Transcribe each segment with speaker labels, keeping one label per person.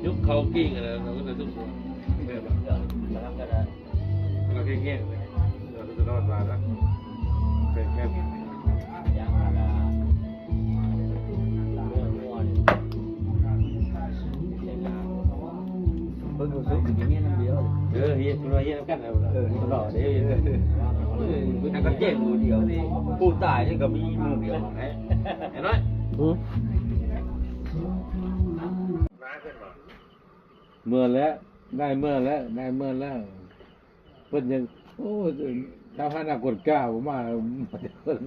Speaker 1: ยุคเขากิ้งอะไรเราก็จะทุกคนเนี่ยแบบเราแค่เงี้ยเราจะรอดมาแล้วเป็นแค่
Speaker 2: เพิ่งรู้สึกอย่างนี้นั่นเดียว
Speaker 1: เฮียตัวเฮียกันแล้วตลอดเดี๋ยว
Speaker 2: นั่นก็เจ๊มือเดียวผู้ตายนี่ก็มีมือเดียว
Speaker 1: เห็นไหมเมื่อแล้วได้เมื่อแล้วได้เมื่อแล้วเพิ่นยังโอ้ชาวฮานากดก้าวมาเพิ่น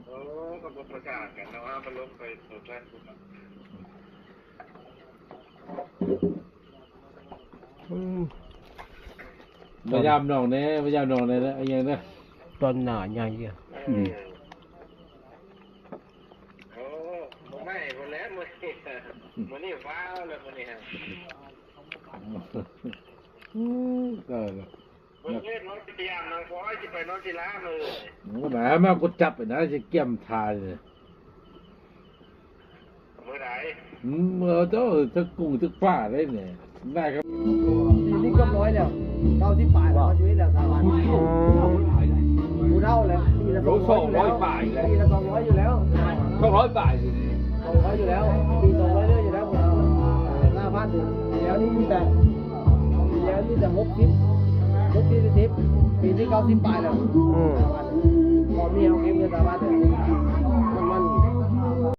Speaker 1: โอ้ก็บ่ประกาศกันนะว่ามันลงไปสุดแรกสุดพยายามน้องเนี่ยพยายามน้องเนี่ยนะไอ้ยังนะ
Speaker 3: ตอนหนาใหญ่อะ
Speaker 1: โอ้ไม่คนแล้วมันนี่ฟ้าเลยมันนี่ฮะก็มันเล่นน้องเตียงน้องฟ้อยจะไปน้องศิลาเลยก็หมายมากดจับไปนะจะเกี่ยมทายเลยเมื่อไหร่เมื่อเจ้าทึกกุ้งทึกฟ้าได้เนี่ยได้ครับ
Speaker 4: นี่ก็ร้อยแล้ว90 ปลายแล้วชีวิตแล้ว3 วันกูเท่าแล้วปีละ200ป่ายแล้วปีละ200อยู่แล้ว
Speaker 1: 200 บาท
Speaker 4: 200อยู่แล้วปี200เรื่อยอยู่แล้วผมหน้าบ้านแล้วนี่แต่60ปีที่90 ปลายแล้วพอมีเอาเก็บเงินสามารถ